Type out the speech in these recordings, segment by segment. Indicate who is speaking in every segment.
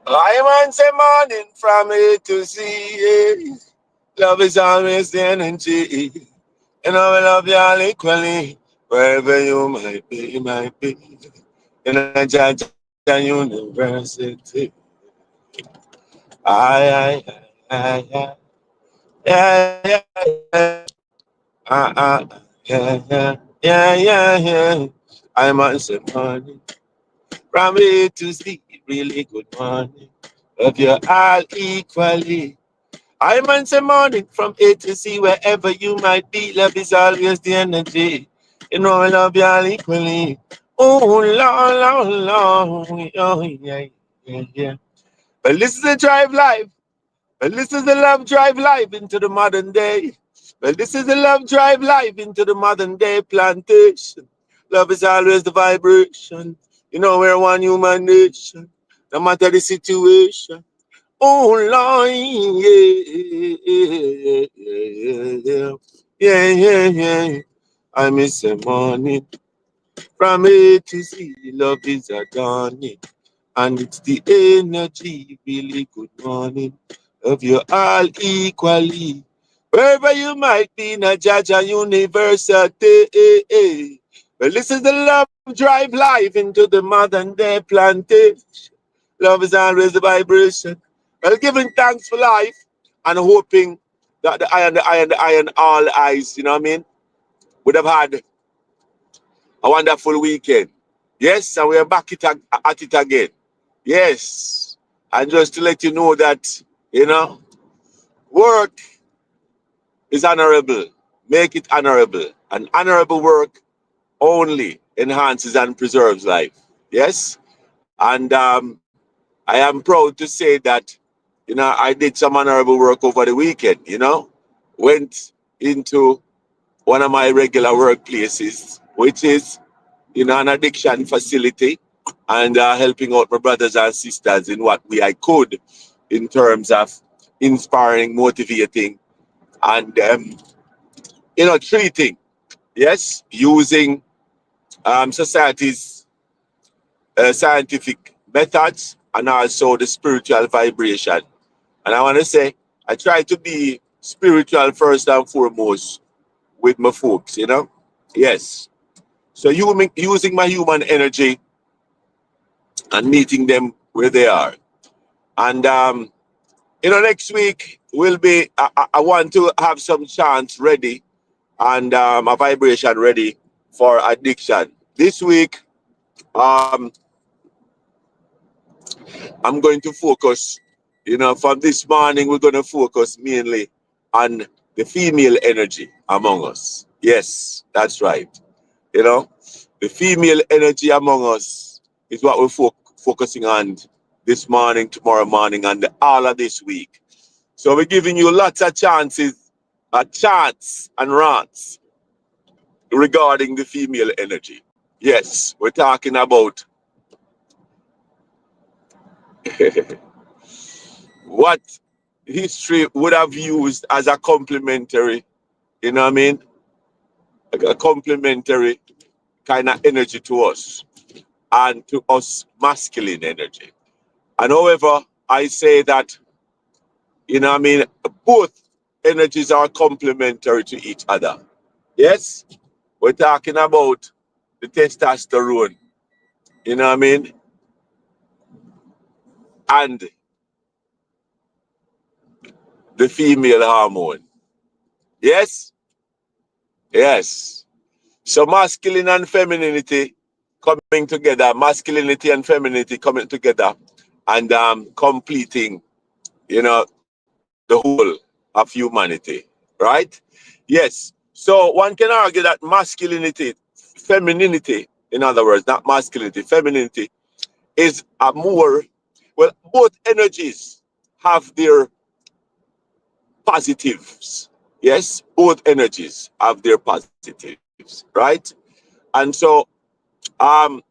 Speaker 1: I man say morning from A to Z. Yeah. Love is always the energy. And I will love you all equally. Wherever you might be. In a Jaja University. I. Yeah, yeah, yeah. Yeah. I'm on some morning. From A to Z, really good morning. Love you all equally. I'm on some morning from A to Z, wherever you might be. Love is always the energy. You know I love you all equally. Oh, Lord. Oh, yeah. But this is the drive life. But this is the love drive life into the modern day. Well, this is the love drive life into the modern day plantation. Love is always the vibration. You know, we're one human nation, no matter the situation. Oh, Lord, yeah. I miss the morning from A to Z. Love is a dawning, and it's the energy. Really good morning. Love you all equally. Wherever you might be in a Jaja University. Well, this is the love drive life into the modern day plantation. Love is always the vibration. Well, giving thanks for life and hoping that the iron, all eyes, you know what I mean, would have had a wonderful weekend. Yes, and we're back at it again. Yes. And just to let you know that, work is honorable. Make it honorable. And honorable work only enhances and preserves life. Yes. And I am proud to say that, I did some honorable work over the weekend. Went into one of my regular workplaces, which is, an addiction facility, and helping out my brothers and sisters in what way I could in terms of inspiring, motivating, and, treating, yes, using society's scientific methods and also the spiritual vibration. And I want to say, I try to be spiritual first and foremost with my folks. Yes. So using my human energy and meeting them where they are. And, next week will be, I want to have some chants ready and a vibration ready for addiction. This week, um, I'm going to focus, from this morning, we're going to focus mainly on the female energy among us. Yes, that's right. You know, the female energy among us is what we're focusing on this morning, tomorrow morning, and all of this week. So we're giving you lots of chances, chants and rants regarding the female energy. Yes, we're talking about what history would have used as a complementary, you know what I mean? A complementary kind of energy to us and to us masculine energy. And however, I say that, both energies are complementary to each other. Yes? We're talking about the testosterone, you know what I mean? And the female hormone. Yes? Yes. So masculine and femininity coming together, masculinity and femininity coming together and completing, the whole of humanity, right? Yes. So one can argue that masculinity, femininity, in other words, not masculinity, femininity is a more, well, both energies have their positives. Yes, both energies have their positives, right? And so um,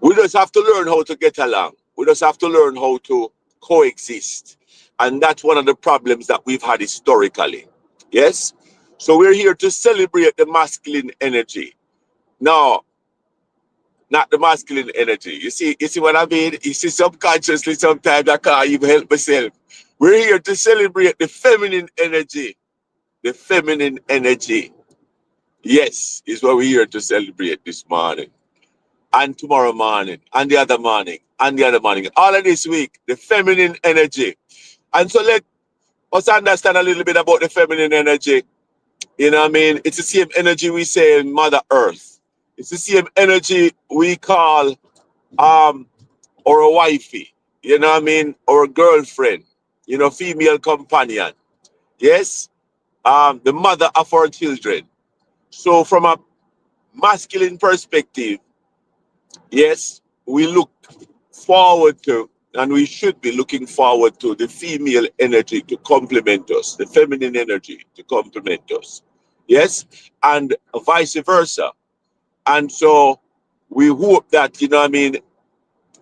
Speaker 1: we just have to learn how to get along. We just have to learn how to coexist. And that's one of the problems that we've had historically. Yes? So we're here to celebrate the masculine energy. Now, not the masculine energy. You see what I mean? You see, subconsciously sometimes I can't even help myself. We're here to celebrate the feminine energy. The feminine energy. Yes, is what we're here to celebrate this morning. And tomorrow morning, and the other morning, and the other morning. All of this week, the feminine energy. And so let us understand a little bit about the feminine energy. You know what I mean? It's the same energy we say in Mother Earth. It's the same energy we call or a wifey, you know what I mean, or a girlfriend, you know, female companion. Yes, the mother of our children. So from a masculine perspective, yes, we look forward to, and we should be looking forward to the female energy to complement us, the feminine energy to complement us. Yes, and vice versa. And so we hope that, you know what I mean,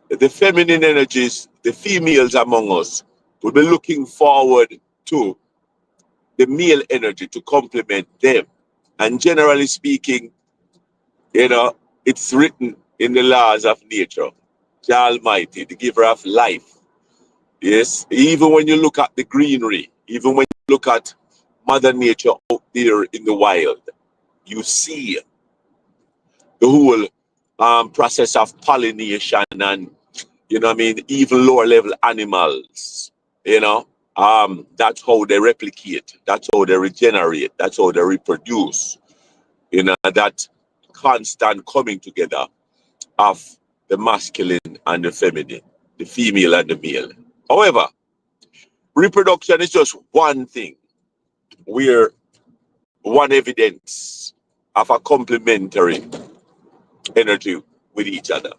Speaker 1: the feminine energies, the females among us, will be looking forward to the male energy to complement them. And generally speaking, you know, it's written in the laws of nature, the Almighty, the giver of life. Yes, even when you look at the greenery, even when you look at Mother Nature out there in the wild, you see the whole process of pollination and, you know what I mean, even lower level animals, you know, that's how they replicate, that's how they regenerate, that's how they reproduce, you know, that constant coming together of the masculine and the feminine, the female and the male. However, reproduction is just one thing. We're one evidence of a complementary energy with each other.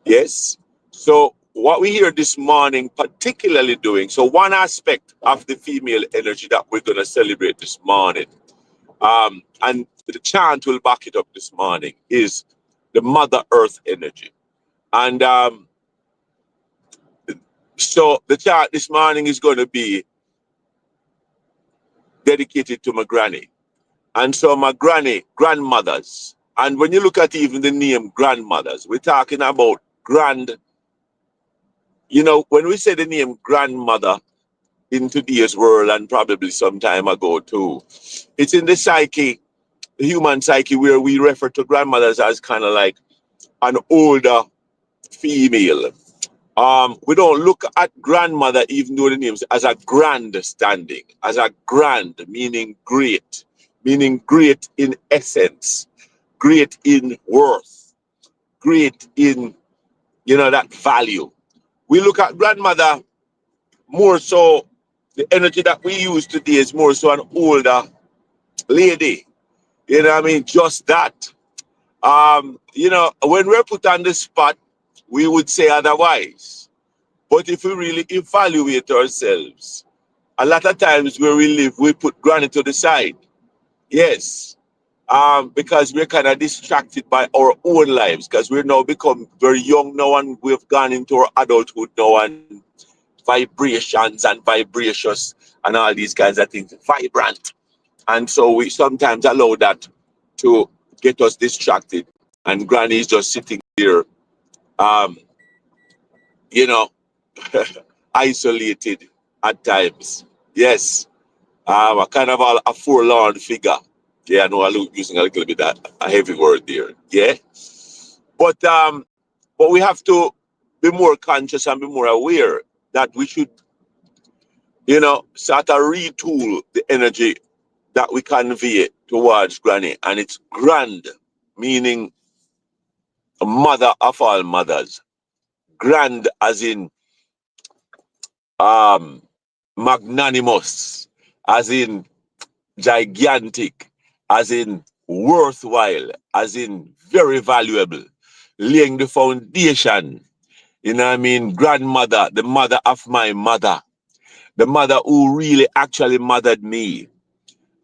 Speaker 1: Yes. So what we hear this morning, particularly doing, so one aspect of the female energy that we're going to celebrate this morning, and the chant will back it up this morning, is the Mother Earth energy. And so the chant this morning is going to be dedicated to my granny. And so my granny, grandmothers, and when you look at even the name grandmothers, we're talking about grand, you know, when we say the name grandmother in today's world and probably some time ago too, it's in the psyche, the human psyche, where we refer to grandmothers as kind of like an older female. We don't look at grandmother, even though the names, as a grand standing, as a grand, meaning great in essence, great in worth, great in, you know, that value. We look at grandmother more so, the energy that we use today is more so an older lady. You know what I mean? Just that. You know, when we're put on the spot, we would say otherwise. But if we really evaluate ourselves, a lot of times where we live, we put granny to the side. Yes. Because we're kind of distracted by our own lives, because we're now become very young now and we've gone into our adulthood now, and vibrations and vibracious and all these kinds of things, vibrant. And so we sometimes allow that to get us distracted. And granny is just sitting there, you know, isolated at times. Yes. A kind of a forlorn figure. Yeah, I know I'm using a little bit that a heavy word there. Yeah. But we have to be more conscious and be more aware that we should, you know, sort of retool the energy that we convey towards granny. And it's grand, meaning a mother of all mothers. Grand as in magnanimous, as in gigantic, as in worthwhile, as in very valuable, laying the foundation. You know what I mean? Grandmother, the mother of my mother, the mother who really actually mothered me,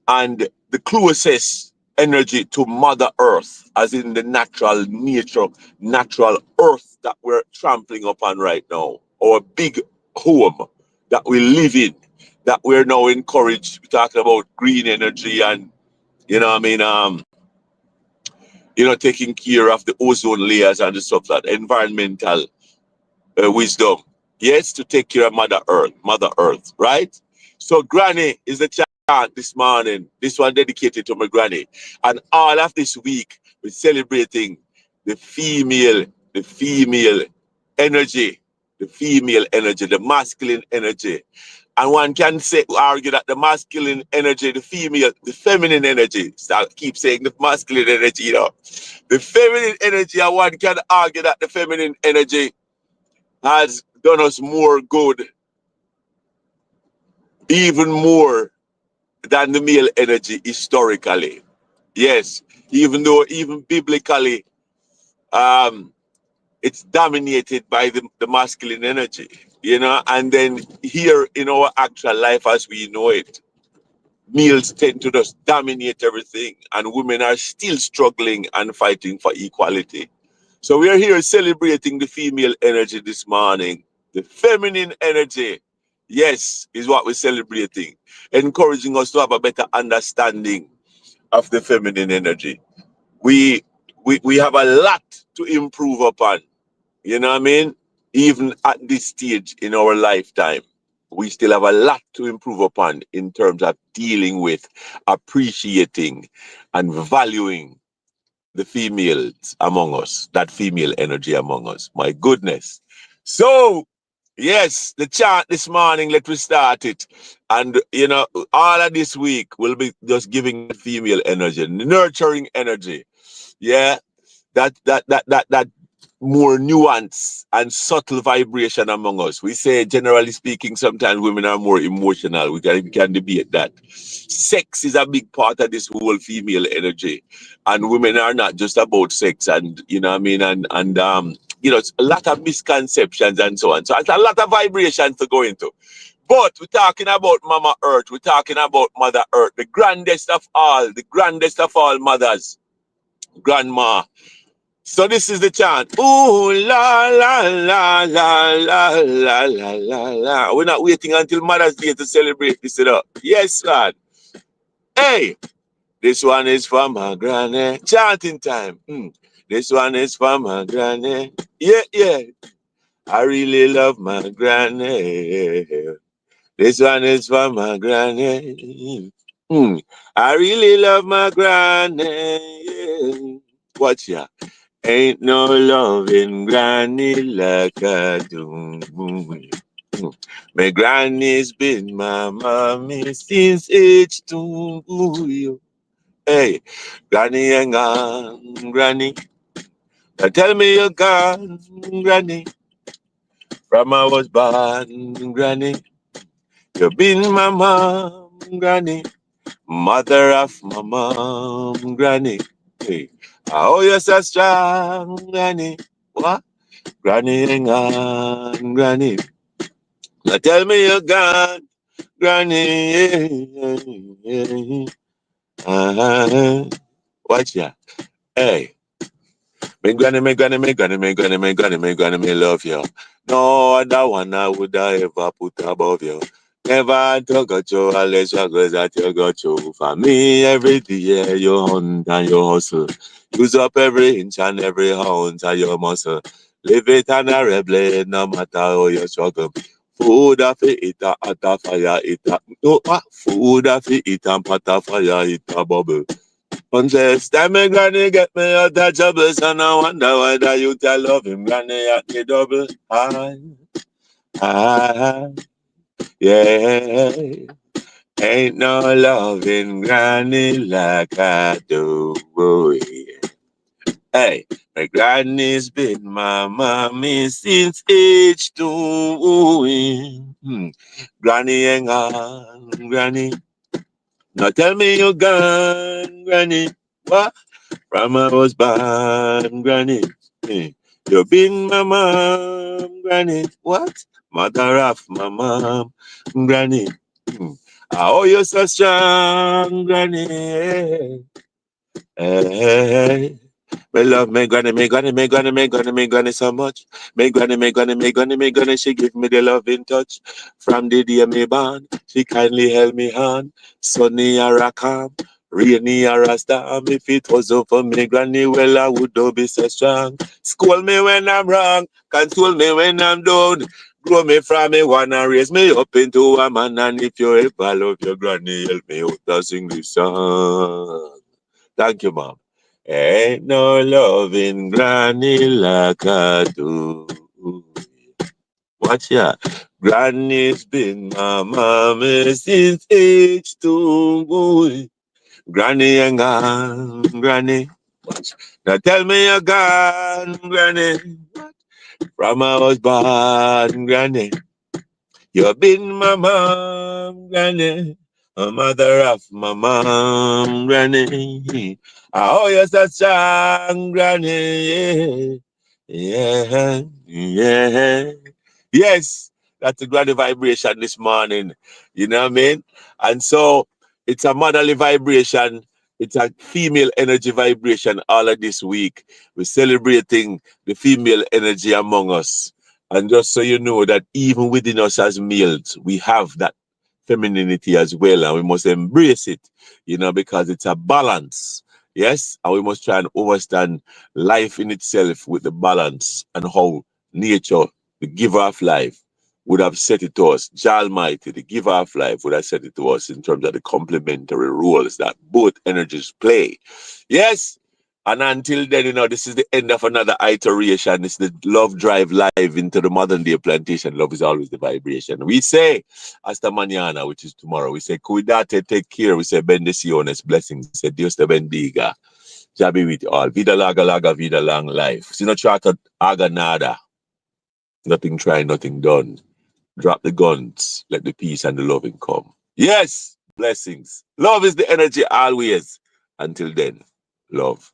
Speaker 1: and the closest energy to Mother Earth, as in the natural nature, natural earth that we're trampling upon right now, our big home that we live in, that we're now encouraged. We're talking about green energy and, you know what I mean, taking care of the ozone layers and the stuff like that, environmental wisdom. Yes, to take care of Mother Earth, right? So Granny is the chant this morning. This one dedicated to my granny. And all of this week, we're celebrating the female energy, the masculine energy. And one can argue that the masculine energy, the feminine energy, so I keep saying the masculine energy, the feminine energy, and one can argue that the feminine energy has done us more good, even more than the male energy historically. Yes, even biblically, um, it's dominated by the masculine energy, and then here in our actual life as we know it, males tend to just dominate everything, and women are still struggling and fighting for equality. So we are here celebrating the female energy this morning. The feminine energy, yes, is what we're celebrating, encouraging us to have a better understanding of the feminine energy. We have a lot to improve upon, you know what I mean? Even at this stage in our lifetime, we still have a lot to improve upon in terms of dealing with, appreciating, and valuing the females among us, that female energy among us. My goodness. So, yes, the chant this morning, let me start it. And, all of this week will be just giving that female energy, nurturing energy. Yeah, that more nuance and subtle vibration among us. We say, generally speaking, sometimes women are more emotional. We can debate that. Sex is a big part of this whole female energy, and women are not just about sex. And you know what I mean, it's a lot of misconceptions and so on. So it's a lot of vibrations to go into. But we're talking about Mama Earth. We're talking about Mother Earth, the grandest of all mothers, Grandma. So this is the chant. Ooh la la la la la la la la la. We're not waiting until Mother's Day to celebrate this, Yes, man. Hey, this one is for my granny. Chanting time. This one is for my granny. Yeah, yeah. I really love my granny. This one is for my granny. I really love my granny. Watch ya. Ain't no loving granny like I do. My granny's been my mommy since age 2. Hey, granny hang on, granny. Now tell me you're gone, granny. From I was born, granny. You've been my mom, granny. Mother of my mom, granny. Hey, oh, you're so strong, granny. What? Granny, hang on, granny. Now tell me you're gone, granny. Yeah, yeah, yeah. Watch ya. Hey. Me love you. No other one I would I ever put above you. Never got you unless you girls that you got you. For me, every day you hunt and you hustle. Use up every inch and every ounce of your muscle. Live it and a rebel, no matter how you struggle. Food of it, eat a fire, eat a... No, food of it, eat and pot of fire, eat a bubble. Unless time me granny get me out of troubles, and I wonder why that you tell love him granny at me double. Ah, yeah. Ain't no loving granny like I do. Oh, yeah. Hey, my granny's been my mommy since age 2. Granny hang on, granny. Now tell me you're gone, granny. What? From I was born, granny. You've been my mom, granny. What? Mother of my mom, granny. Oh, you're so strong, granny. Hey. Me love me granny, me granny so much. Me granny, she give me the love in touch. From the day me born, she kindly held me on. Sunny or a calm, Rainy or a storm, if it wasn't for me, granny, well, I would not be so strong. Scold me when I'm wrong, console me when I'm down. Grow me from me one and raise me up into a man. And if you ever love your granny, help me out to sing this song. Thank you, Mom. Ain't no loving granny like I do. Watch ya. Granny's been my mommy since age 2. Boy. Granny and gone, Granny. Watch. Now tell me you're gone, Granny. From I was born, Granny. You've been my mom, Granny. A mother of my mom, Granny. Oh, you're so strong, Granny. Yeah, yeah. Yes, that's a granny vibration this morning. You know what I mean? And so it's a motherly vibration. It's a female energy vibration all of this week. We're celebrating the female energy among us. And just so you know that even within us as males, we have that femininity as well, and we must embrace it, because it's a balance. Yes, and we must try and understand life in itself with the balance and how nature, the giver of life, would have set it to us. Jah Almighty, the giver of life, would have set it to us in terms of the complementary roles that both energies play. Yes, and until then, this is the end of another iteration. It's the Love Drive live into the modern day plantation. Love is always the vibration. We say, hasta mañana, which is tomorrow. We say, cuidate, take care. We say, bendiciones, blessings. We say, Dios te bendiga. Jabi with you all. Vida laga, vida long life. Si no trata, haga nada. Nothing try, nothing done. Drop the guns. Let the peace and the loving come. Yes, blessings. Love is the energy always. Until then, love.